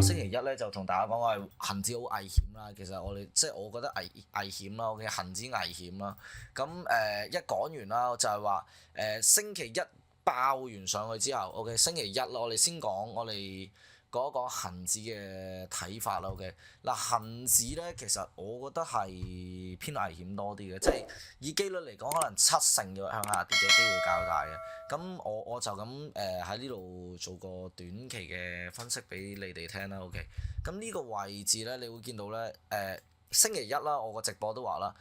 星期一咧就同大家講話恆指好危險啦。其實我哋即係我覺得危險啦，OK，恆指危險啦。咁一講完啦，就係話星期一爆完上去之後，OK，星期一啦，我哋先講我哋講一講恆指嘅睇法啦，OK。嗱，恆指咧其實我覺得係偏危險多啲嘅，即係以機率嚟講，可能70%要向下跌嘅機會較大嘅。咁我就咁喺呢度做個短期嘅分析俾你哋聽啦，OK。咁呢個位置咧，你會見到咧星期一啦，我個直播都話啦。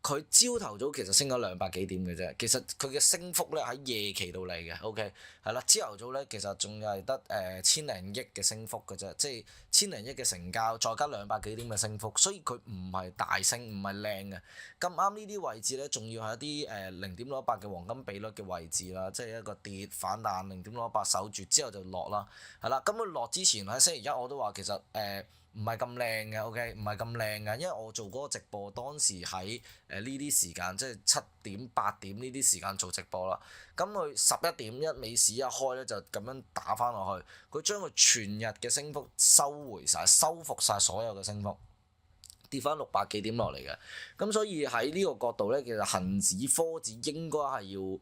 佢朝頭早其實升咗200幾點嘅啫，其實佢嘅升幅咧喺夜期度嚟嘅，OK，係啦，朝頭早咧其實仲係得千零億嘅升幅嘅啫，即係千零億嘅成交，再加200幾點嘅升幅，所以佢唔係大升，唔係靚嘅。咁啱呢啲位置咧，仲要係一啲0.68嘅黃金比率嘅位置啦，即係一個跌反彈0.68守住之後就落啦，係啦。咁佢落之前喺星期一我都話其實唔係咁靚嘅，OK，唔係咁靚嘅，因為我做嗰個直播當時喺呢啲時間，即係7點8點呢啲時間做直播啦。咁佢11點一美市一開咧，就咁樣打翻落去，佢將佢全日嘅升幅收回晒，收復晒所有嘅升幅，跌翻600幾點落嚟嘅。咁所以喺呢個角度咧，其實恆指科指應該係要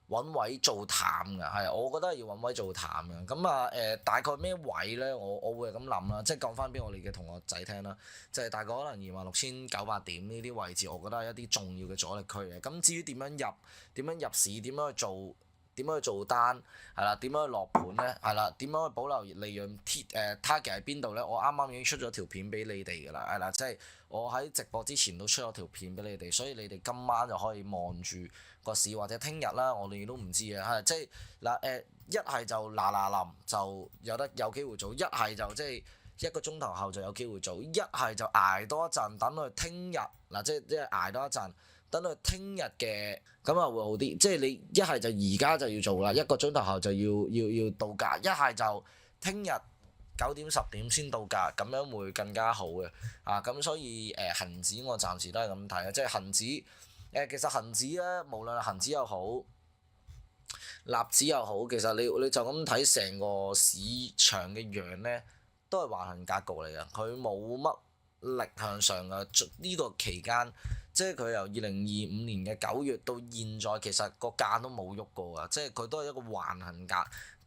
揾位做淡嘅，係，我覺得係要揾位做淡嘅。咁大概咩位咧？我會係咁諗啦，即係講翻俾我哋嘅同學仔聽啦，就係大概可能26,900點呢啲位置，我覺得係一啲重要嘅阻力區嘅。咁至於點樣入市，點樣去做單，係啦，點樣去落盤咧，係啦，點樣去保留利潤target 喺邊度咧？我啱啱已經出咗條片俾你哋㗎啦，係啦，即係我喺直播之前都出咗條片俾你哋，所以你哋今晚就可以望住個市，或者聽日啦，我哋都唔知嘅，係即係嗱一係就臨就有機會做，一係就即係1個鐘頭後就有機會做，一係就捱多一陣，等佢聽日嗱，即係捱多一陣。等到聽日嘅咁啊會好啲，即係你一係就而家就要做啦，1個鐘頭後就要到價，一係就聽日9點10點先到價，咁樣會更加好嘅啊！咁所以恆指我暫時都係咁睇啊，即係恆指其實恆指咧，無論係恆指又好，納指又好，其實你就咁睇成個市場嘅樣咧，都係橫行格局嚟嘅，佢冇乜力向上嘅呢個期間。即係佢由2025年嘅9月到現在，其實個價都冇喐過啊！即係佢都係一個橫行格，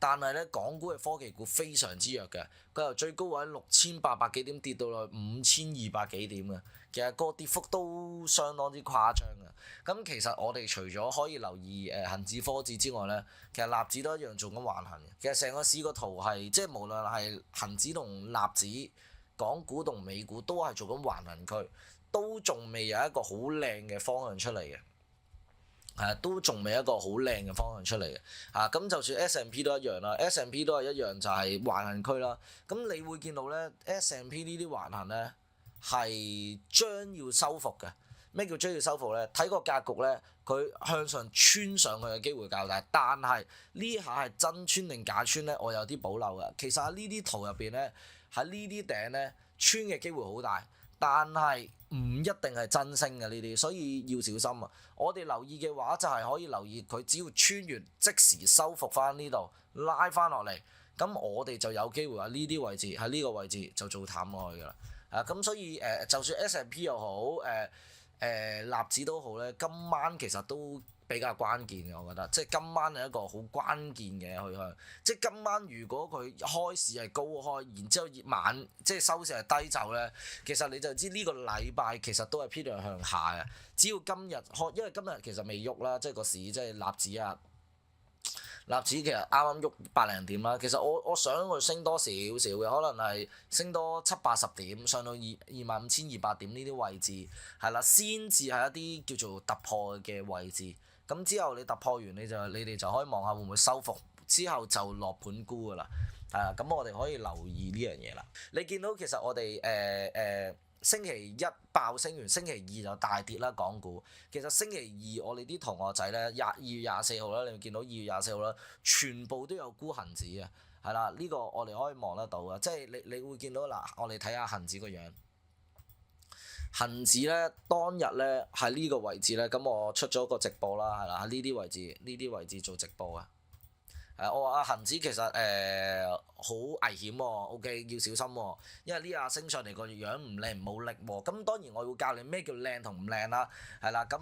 但係咧港股嘅科技股非常之弱嘅，佢由最高位6,800幾點跌到落5,200幾點嘅，其實個跌幅都相當之誇張嘅。咁其實我哋除咗可以留意恆指科指之外咧，其實納指都一樣做緊橫行嘅。其實成個市個圖係即係無論係恆指同納指、港股同美股都係做緊橫行區。都仲未有一個好靚嘅方向出嚟嘅，都仲未一個好靚嘅方向出嚟嘅，咁就算 S&P 都一樣啦，S&P 都係一樣就係橫行區啦。咁你會見到咧 S&P 呢啲橫行咧係將要收復嘅。咩叫將要收復咧？睇個格局咧，佢向上穿上去嘅機會較大，但係呢下係真穿定假穿咧，我有啲保留嘅。其實喺呢啲圖入邊咧，喺呢啲頂咧穿嘅機會好大。但係唔一定係真升嘅呢啲，所以要小心啊！我哋留意嘅話就係可以留意佢，只要穿完即時收復翻呢度，拉翻落嚟，咁我哋就有機會喺呢啲位置，喺呢個位置就做淡落去㗎啦。咁所以就算 S&P 又好，納指都好咧，今晚其實都比較關鍵嘅，我覺得，即係今晚係一個好關鍵嘅去向。即係今晚如果佢開市係高開，然之後晚即係收市係低走咧，其實你就知呢個禮拜其實都係偏向下嘅。只要今日開，因為今日其實未喐啦，即係個市即係納指啊，納指其實啱啱喐百零點啦。其實我想佢升多少少嘅，可能係升多70-80點，上到25,200點呢啲位置，係啦，先至係一啲叫做突破嘅位置。咁之後你突破完，你哋就可以望下會唔會收復，之後就落盤沽㗎啦。咁我哋可以留意呢樣嘢啦。你見到其實我哋星期一爆升完，星期二就大跌啦，港股。其實星期二我哋啲同學仔咧，2月24號啦，你會見到2月24號啦，全部都有沽恆指嘅，係啦，呢個我哋可以望得到嘅，即係你會見到嗱，我哋睇下恆指個樣。恆指咧當日咧喺呢個位置咧，咁我出咗個直播啦，係啦，喺呢啲位置做直播啊。我話恆指其實好危險喎，OK 要小心喎，因為呢下升上嚟個樣唔靚冇力喎。咁當然我會教你咩叫靚同唔靚啦，係啦。咁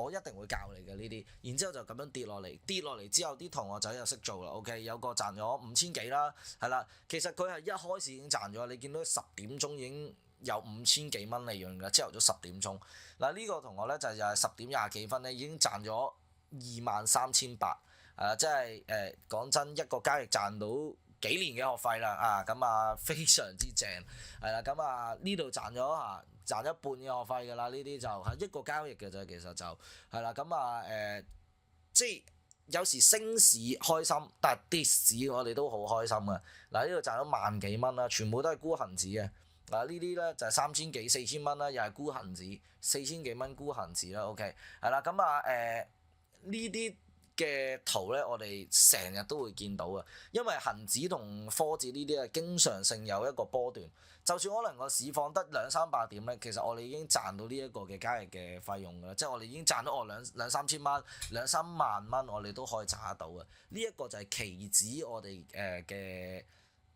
我一定會教你嘅呢啲。然之後就咁樣跌落嚟，跌落嚟之後啲同學仔就識做啦。OK 有個賺咗5000幾啦，係啦。其實佢係一開始已經賺咗，你見到10點鐘已經有5000幾蚊利潤㗎，朝頭早10點鐘。嗱呢個同學咧就係10點廿幾分咧已經賺咗23800。即係講真，一個交易賺到幾年嘅學費啦，咁非常之正，係啦，咁呢度賺咗賺一半嘅學費㗎啦，呢啲就係一個交易嘅啫，其實就係啦，即係有時升市開心，但係跌市我哋都好開心啊！嗱，呢度賺咗萬幾蚊啦，全部都係沽恆指嘅，嗱呢啲咧就係3000幾4000蚊啦，又係沽恆指4000幾蚊沽恆指啦，OK，係啦，呢啲嘅圖咧，我哋成日都會見到嘅，因為恒指同科指呢啲係經常性有一個波段，就算可能個市況得200-300點咧，其實我哋已經賺到呢一個嘅交易嘅費用㗎啦，即係我哋已經賺到兩三千蚊、2-3萬蚊，我哋都可以賺得到嘅。呢一個就係期指我哋嘅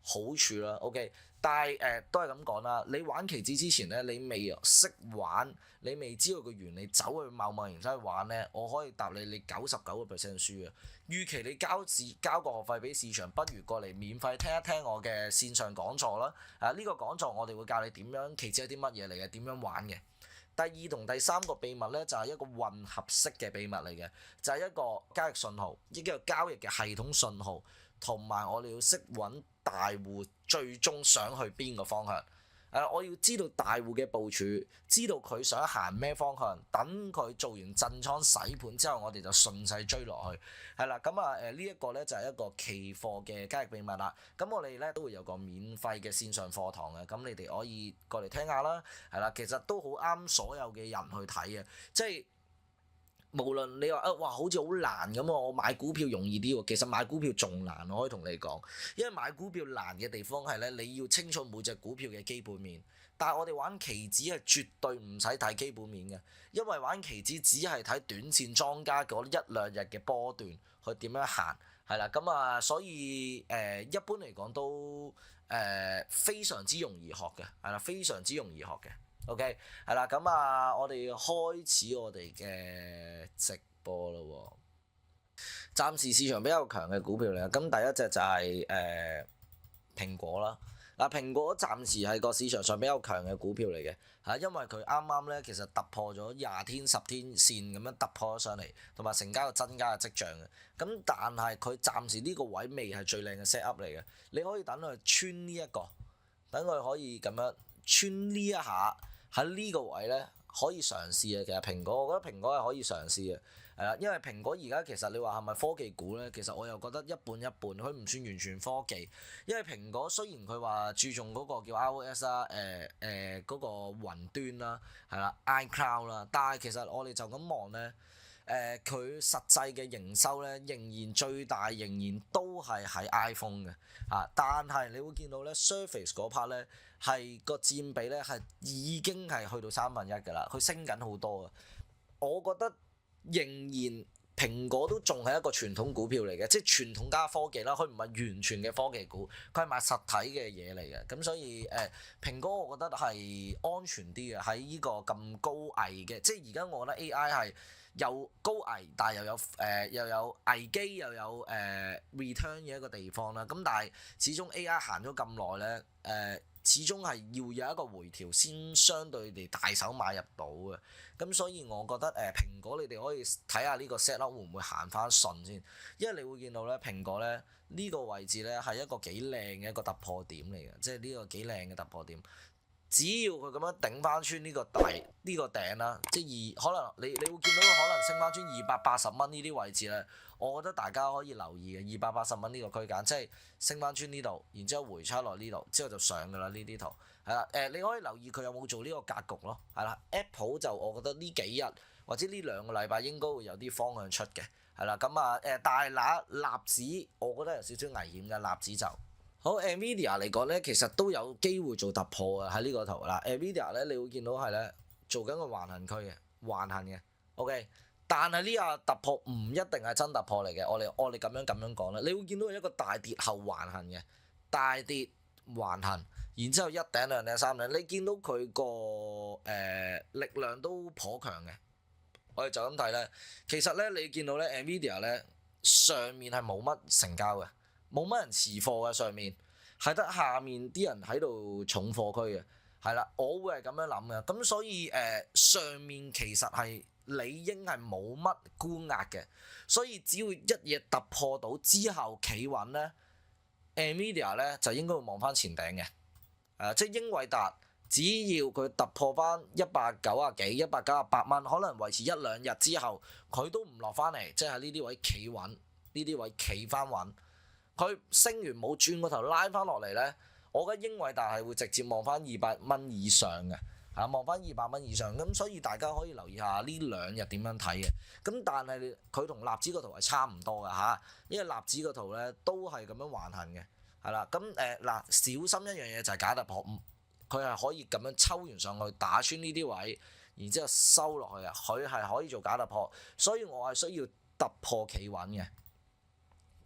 好處啦，OK。但係都係咁講啦，你玩期指之前咧，你未識玩，你未知道個原理，走去貿然走去玩咧，我可以答你，你99% 輸嘅。預期你交個學費俾市場，不如過嚟免費聽一聽我嘅線上講座啦。呢個講座我哋會教你點樣期指係啲乜嘢嚟嘅，點樣玩嘅。第二同第三個秘密咧，就係一個混合式嘅秘密嚟嘅，就係一個交易信號，一個交易嘅系統信號，同埋我哋要識揾大戶最終想去邊個方向。我要知道大戶嘅部署，知道佢想行咩方向，等佢做完震倉洗盤之後，我哋就順勢追落去。係啦，呢一個咧就係一個期貨嘅交易秘密啦。咁我哋咧都會有個免費嘅線上課堂嘅，咁你哋可以過嚟聽下啦。係啦，其實都好啱所有嘅人去睇嘅，即係。無論你話哇好似好難咁喎，我買股票容易啲喎，其實買股票仲難，我可以同你講，因為買股票難嘅地方係咧，你要清楚每隻股票嘅基本面，但係我哋玩期指係絕對唔使睇基本面嘅，因為玩期指只係睇短線莊家嗰1-2日嘅波段去點樣行，係啦，所以一般嚟講都非常之容易學嘅，係啦，非常之容易學嘅。OK，係啦，我哋開始我哋嘅直播啦喎。暫時市場比較強嘅股票嚟，咁第一隻就係蘋果啦。嗱，蘋果暫時係個市場上比較強嘅股票嚟嘅，因為佢啱啱咧其實突破咗20天、10天線咁樣突破咗上嚟，同埋成交有增加嘅跡象嘅。咁但係佢暫時呢個位未係最靚嘅 set up 嚟嘅，你可以等佢穿呢一個，等佢可以咁樣穿呢一下。喺呢個位咧可以嘗試嘅，其實蘋果，我覺得蘋果係可以嘗試嘅，係啦，因為蘋果而家其實你話係咪科技股咧？其實我又覺得一半一半，佢唔算完全科技，因為蘋果雖然佢話注重嗰個叫 iOS 啦，嗰個雲端啦，係啦 iCloud 啦，但係其實我哋就咁望咧，佢實際嘅營收咧仍然最大，仍然都係喺 iPhone 嘅，但係你會見到咧 Surface 嗰 part 咧。係個佔比咧係已經係去到1/3㗎啦，佢升緊好多啊！我覺得仍然蘋果都仲係一個傳統股票嚟嘅，即係傳統加科技啦，佢唔係完全嘅科技股，佢係賣實體嘅嘢嚟嘅。咁所以蘋果我覺得係安全啲嘅，喺呢個咁高危嘅，即係而家我覺得 AI 係又高危，但係又有危機，又有return 嘅一個地方啦。咁但係始終 AI 行咗咁耐咧，始終係要有一個回調先相對地大手買入到嘅，咁所以我覺得蘋果你哋可以睇下呢個 set up 會唔會行翻順先，因為你會見到咧蘋果咧呢個位置咧係一個幾靚嘅一個突破點嚟嘅，即係呢個幾靚嘅突破點。只要佢咁樣頂翻穿呢個頂啦，即係可能你會見到佢可能升翻穿280蚊呢啲位置咧，我覺得大家可以留意嘅280蚊呢個區間，即係升翻穿呢度，然之後回差落呢度，之後就上㗎啦呢啲圖，係啦，你可以留意佢有冇做呢個格局咯，係啦 Apple 就我覺得呢幾日或者呢2個禮拜應該會有啲方向出嘅，係啦，但係納指我覺得有少少危險嘅納指就。好 Nvidia 嚟講咧，其實都有機會做突破嘅喺呢個圖啦。Nvidia 咧，你會見到係咧做緊個橫行區嘅橫行嘅。OK，但係呢下突破唔一定係真突破嚟嘅，我哋咁樣講啦，你會見到一個大跌後橫行嘅，大跌橫行，然之後一頂兩頂三頂，你見到佢個力量都頗強嘅。我哋就咁睇咧，其實咧你見到咧 Nvidia 咧上面係冇乜成交嘅，冇乜人持貨嘅，上面係得下面啲人喺度重貨區嘅，係啦，我會係咁樣諗嘅。咁所以上面其實係理應係冇乜沽壓嘅，所以只要一嘢突破到之後企穩咧，Nvidia 咧就應該會望翻前頂嘅，即係英偉達。只要佢突破翻190幾、198蚊，可能維持一兩日之後，佢都唔落翻嚟，即係呢啲位企穩，呢啲位企翻穩，佢升完冇轉個頭拉翻落嚟咧，我覺得英偉達係會直接望翻200蚊以上嘅，係望翻200蚊以上，咁所以大家可以留意下呢兩日點樣睇嘅。咁但係佢同納指個圖係差唔多嘅嚇，因為納指個圖咧都係咁樣橫行嘅，係啦。咁嗱，小心一樣嘢就係假突破。佢係可以咁樣抽完上去打穿呢啲位，然之後收落去嘅，佢係可以做假突破，所以我係需要突破企穩嘅。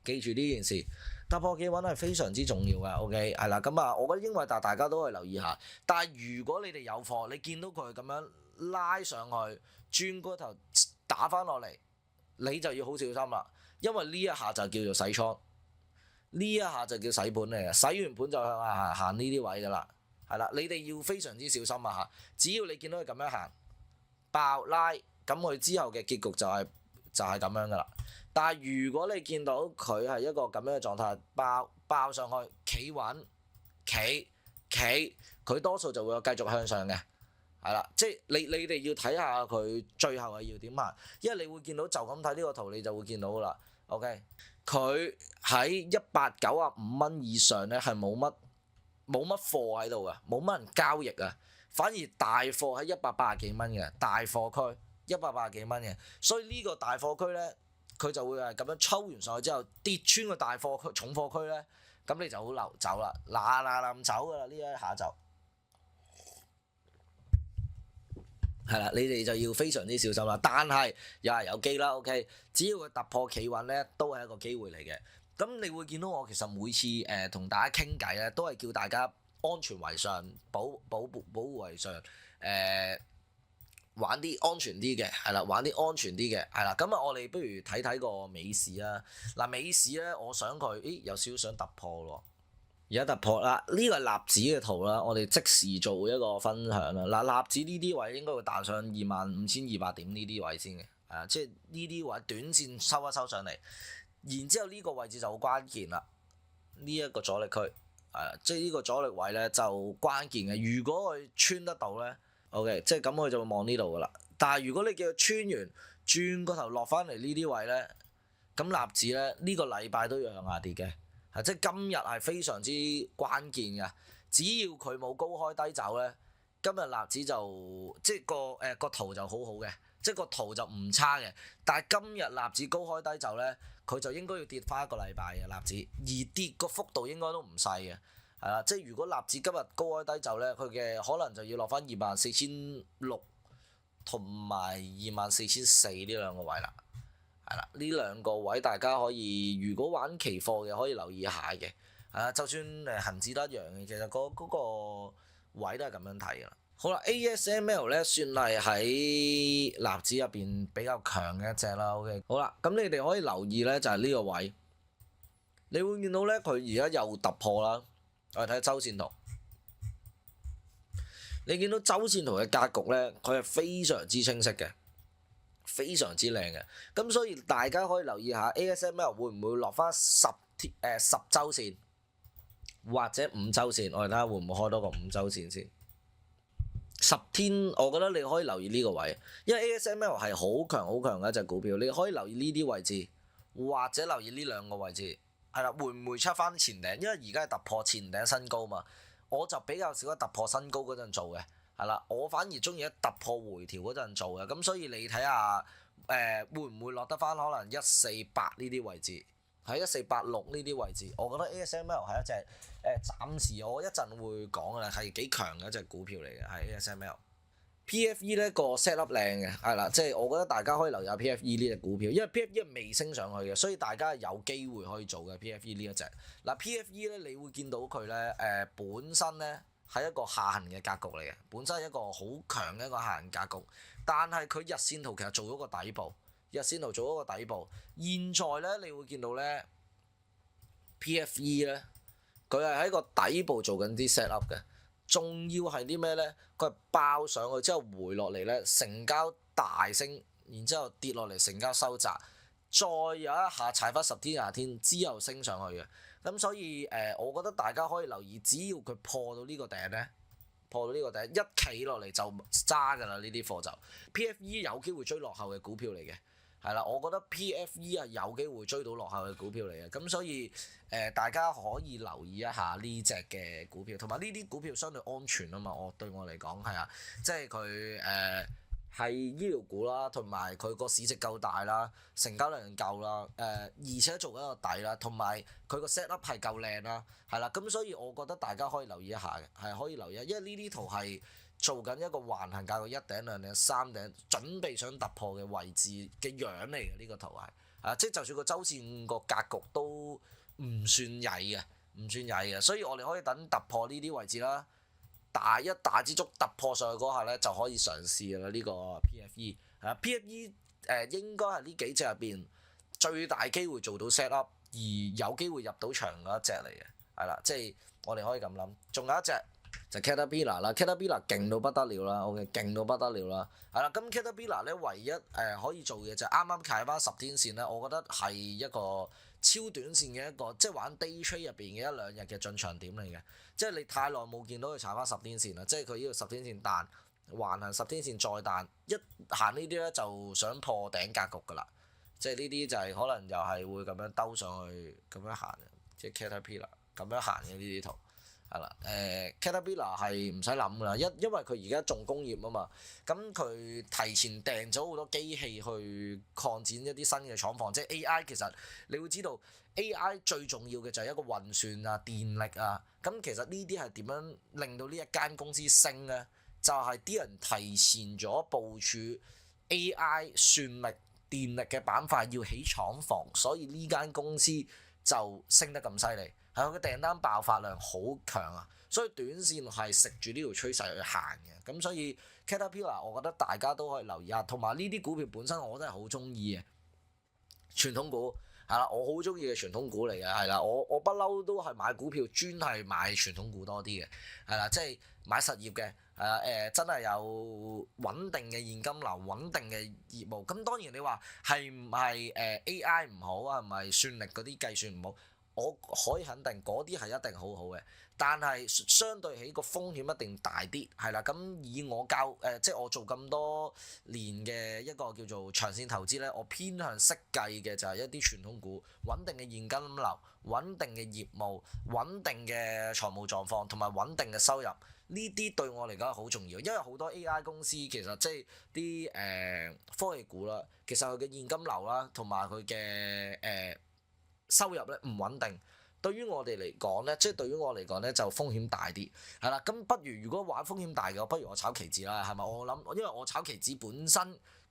記住呢件事，突破企穩係非常之重要嘅。OK， 係啦，咁啊，我覺得英偉達大家都可以留意下。但係如果你哋有貨，你見到佢咁樣拉上去，轉個頭打翻落嚟，你就要好小心啦，因為呢一下就叫做洗倉，呢一下就叫洗盤嚟嘅，洗完盤就向下行呢啲位㗎啦。係啦，你哋要非常之小心啊嚇！只要你見到佢咁樣行爆拉，咁佢之後嘅結局就係咁樣噶啦。但係如果你見到佢係一個咁樣嘅狀態，爆上去，企穩，企，佢多數就會有繼續向上嘅。係啦，即係你哋要睇下佢最後係要點行，因為你會見到就咁睇呢個圖，你就會見到噶啦。OK，佢喺195蚊以上咧係冇乜貨喺度㗎，冇乜人交易啊，反而大貨喺180幾蚊嘅大貨區，180幾蚊嘅，所以呢個大貨區咧，佢就會係咁樣抽完上去之後跌穿個大貨區、重貨區咧，咁你就好流走啦，嗱走㗎啦，呢一下就係啦，你哋就要非常之小心啦。但係又係有機啦 ，OK， 只要佢突破企穩咧，都係一個機會嚟嘅。咁你會見到我其實每次同大家傾偈咧，都係叫大家安全為上，保護為上，玩啲安全啲嘅，係啦，玩啲安全啲嘅，係啦。咁啊，我哋不如睇睇個美市啊。嗱，美市咧，我想佢，有少少想突破咯。而家突破啦，呢個係納指嘅圖啦，我哋即時做一個分享啦。嗱，納指呢啲位應該會彈上25,200點呢啲位先嘅，即係呢啲位短線收一收上嚟。然之後呢個位置就好關鍵啦，呢一個阻力區，即係呢個阻力位咧就關鍵嘅。如果佢穿得到咧 ，OK， 即係咁佢就會望呢度噶啦。但係如果你叫佢穿完，轉個頭落翻嚟呢啲位咧，咁納指咧呢個禮拜都要向下跌嘅，即係今日係非常之關鍵嘅。只要佢冇高開低走咧，今日納指就即係個圖就好好嘅，即係個圖就唔差嘅。但係今日納指高開低走咧，佢就應該要跌翻一個禮拜嘅納指，而跌個幅度應該都唔細嘅，係啦，即係如果納指今日高開低走咧，佢嘅可能就要落翻24,600同埋24,400呢兩個位啦，係啦，呢兩個位大家可以如果玩期貨嘅可以留意下嘅，就算恆指都一樣嘅，其實嗰個位都係咁樣睇㗎啦。好啦 ，ASML 咧算係喺納指入邊比較強嘅一隻啦。OK， 好啦，咁你哋可以留意咧，就係呢個位，你會見到咧佢而家又突破啦。我哋睇周線圖，你見到周線圖嘅格局咧，佢係非常之清晰嘅，非常之靚嘅。咁所以大家可以留意下 ASML 會唔會落翻10週線或者5週線，我哋睇下會唔會開多個5週線先。10天，我覺得你可以留意呢個位，因為 ASML 係好強嘅一隻股票，你可以留意呢啲位置，或者留意呢兩個位置，係啦，會唔會出翻前頂？因為而家係突破前頂新高嘛，我就比較少喺突破新高嗰陣做嘅，係啦，我反而中意喺突破回調嗰陣做嘅，咁所以你睇下會唔會落得翻可能148呢啲位置？喺1486呢啲位置，我覺得 ASML 係一隻暫時我一陣會講嘅啦，係幾強嘅一隻股票嚟嘅，係 ASML PFE 咧個 set up 靚嘅，係啦，即係我覺得大家可以留意下 PFE 呢隻股票，因為 PFE 係未升上去嘅，所以大家有機會可以做嘅 PFE 呢一隻。嗱 PFE 咧，你會見到佢咧本身咧係一個下行嘅格局嚟嘅，本身係一個好強嘅一個下行格局，但係佢日線圖其實做咗個底部，日線圖做咗個底部。現在咧，你會見到咧 PFE 咧，佢係喺個底部做緊啲 set up 嘅。仲要係啲咩咧？佢係爆上去之後回落嚟咧，成交大升，然之後跌落嚟，成交收窄，再有一下踩翻10天20天之後升上去嘅。咁所以我覺得大家可以留意，只要佢破到呢個頂咧，破到呢個頂一企落嚟就揸㗎啦。呢啲貨就 PFE 有機會追落後嘅股票嚟嘅。係啦，我覺得 PFE 係有機會追到落後嘅股票嚟嘅，咁所以大家可以留意一下呢隻嘅股票，同埋呢啲股票相對安全啊嘛。對我嚟講係啊，即係佢係醫療股啦，同埋佢個市值夠大啦，成交量夠啦，而且做緊個底啦，同埋佢個 set up 係夠靚啦，係啦，咁所以我覺得大家可以留意一下嘅，係可以留意，因為呢啲圖係做緊一個橫行格局，一頂兩頂三頂，準備想突破嘅位置嘅樣嚟嘅，呢個圖係即係就算個周線個格局都唔算曳嘅，唔算曳嘅，所以我哋可以等突破呢啲位置啦，一大支竹突破上去嗰下咧就可以嘗試㗎啦。呢個 PFE PFE 應該係呢幾隻入邊最大機會做到 set up 而有機會入到場嗰一隻嚟嘅，係啦，即係我哋可以咁諗。仲有一隻就 Caterpillar 啦，Caterpillar 勁到不得了啦，OK 勁到不得了啦，係啦。咁 Caterpillar 咧唯一可以做嘅就係啱啱踩翻10天線咧，我覺得係一個超短線嘅一個，即係玩 day trade 入邊嘅一兩日嘅進場點嚟嘅。即係你太耐冇見到佢踩翻10天線啦，即係佢呢個10天線彈橫行10天線再彈，一行呢啲咧就想破頂格局㗎啦。即係呢啲就係可能又係會咁樣兜上去咁樣行嘅，即係 Caterpillar 咁樣行嘅呢啲圖。係啦，Caterpillar 係唔使諗㗎啦，因為佢而家重工業啊嘛，咁佢提前訂咗好多機器去擴展一啲新嘅廠房，即係 AI 其實你會知道 AI 最重要嘅就係一個運算啊、電力啊，咁其實呢啲係點樣令到呢一間公司升咧？就係啲人提前咗部署 AI 算力、電力嘅板塊要起廠房，所以呢間公司就升得咁犀利。係佢嘅訂單爆發量好強啊，所以短線係食住呢條趨勢去行嘅，咁所以 Caterpillar 我覺得大家都可以留意下，同埋呢啲股票本身我都係好中意嘅傳統股，係啦，我好中意嘅傳統股嚟嘅，係啦，我不嬲都係買股票專係買傳統股多啲嘅，係啦，即係買實業嘅，係啦，真係有穩定嘅現金流、穩定嘅業務。咁當然你話係唔係AI 唔好啊，係咪算力嗰啲計算唔好？我可以肯定嗰啲係一定好好嘅，但係相對起個風險一定大啲，係啦。咁以我即係我做咁多年嘅一個叫做長線投資咧，我偏向識計嘅就係一啲傳統股，穩定嘅現金流、穩定嘅業務、穩定嘅財務狀況同埋穩定嘅收入，呢啲對我嚟講係好重要，因為好多 AI 公司其實即係啲科技股啦，其實佢嘅現金流啦同埋佢嘅收入咧唔穩定，對於我哋嚟講咧，即係對於我嚟講咧就風險大啲，係啦。咁不如如果玩風險大嘅，不如我炒期指啦，係咪？我諗，因為我炒期指本身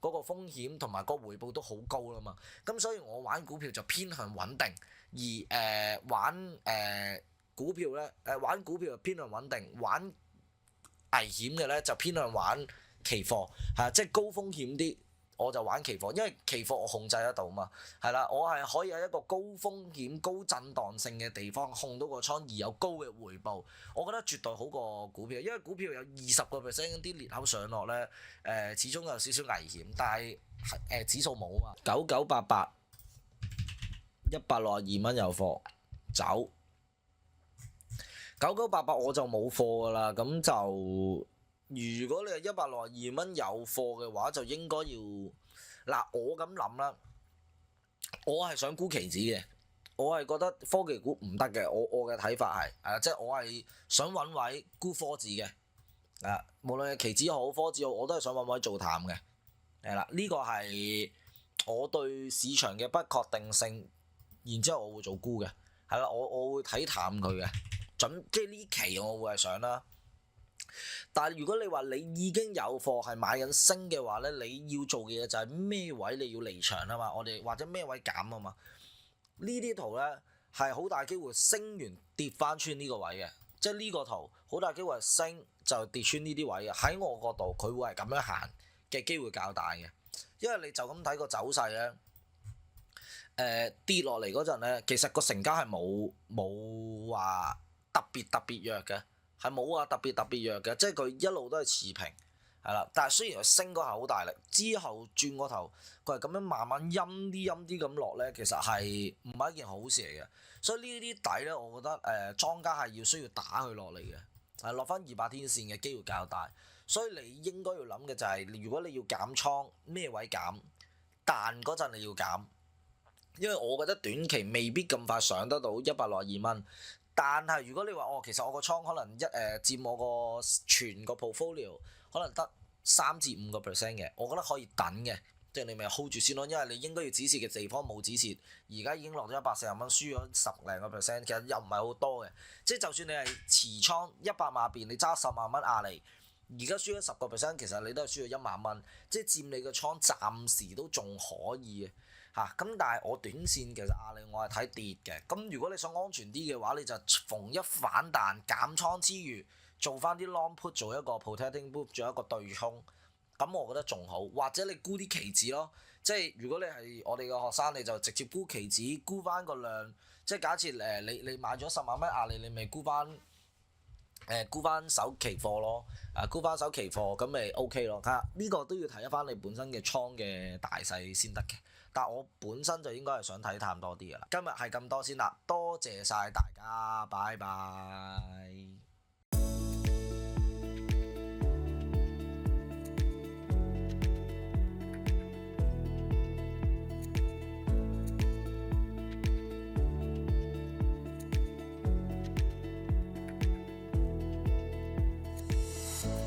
嗰個風險同埋個回報都好高啦嘛，咁所以我玩股票就偏向穩定，而玩股票咧玩股票就偏向穩定，玩危險嘅咧就偏向玩期貨，係即係高風險啲。我就玩期貨，因為期貨我控制得到嘛，係啦，我係可以喺一個高風險、高震盪性嘅地方控到個倉而有高嘅回報，我覺得絕對好過股票，因為股票有20%啲裂口上落咧，始終有少少危險，但係指數冇啊嘛，9988 162蚊有貨走，9988我就冇貨㗎啦，咁就。如果你係162蚊有貨嘅話，就應該要嗱，我咁諗啦，我係想沽期指嘅，我係覺得科技股唔得嘅，我嘅睇法係即係我係想揾位沽科指嘅，無論係期指好科指好，我都係想揾位做淡嘅，係啦，呢個係我對市場嘅不確定性，然之後我會做沽嘅，係啦，我會睇淡佢嘅，即係呢期我會係想啦。但係如果你話你已經有貨係買緊升嘅話咧，你要做嘅嘢就係咩位你要離場啊嘛，我哋或者咩位減啊嘛。呢啲圖咧係好大機會升完跌翻穿呢個位嘅，即係呢個圖好大機會係升就跌穿呢啲位嘅。喺我角度，佢會係咁樣行嘅機會較大嘅，因為你就咁睇個走勢咧，跌落嚟嗰陣咧，其實個成交係冇話特別弱嘅，係冇話特別弱嘅，即係佢一路都係持平。係啦，但係雖然佢升嗰下好大力，之後轉個頭，佢係咁樣慢慢陰啲咁落咧，其實係唔係一件好事嚟嘅。所以呢啲底咧，我覺得莊家係需要打佢落嚟嘅，係落翻200天線嘅機會較大。所以你應該要諗嘅就係，如果你要減倉，咩位減？彈嗰陣你要減，因為我覺得短期未必咁快上得到162蚊。但係如果你話其實我個倉可能佔我個全個 portfolio 可能得3至5%嘅，我覺得可以等嘅，即係你咪 hold 住先咯。因為你應該要止蝕嘅地方冇止蝕，而家已經落咗140蚊，輸咗10零個 percent，其實又唔係好多嘅。即係就算你係持倉100萬入邊，你揸10萬蚊壓嚟，而家輸咗10個 percent，其實你都係輸咗1萬蚊，即係佔你個倉暫時都仲可以嘅。咁但係我短線其實壓力我係睇跌嘅，咁如果你想安全啲嘅話，你就逢一反彈減倉之餘，做翻啲 long put 做一個 protecting put 做一個對沖，咁我覺得仲好，或者你沽啲期指咯，即係如果你係我哋嘅學生，你就直接沽期指，沽翻個量，即係假設你買咗10萬蚊壓力，你咪沽翻手期貨咯，沽翻手期貨咁咪 OK 咯，呢個都要睇翻你本身嘅倉嘅大細先得嘅。但我本身就應該係想睇淡多啲嘅啦。今日係咁多先啦，多謝晒大家，拜拜。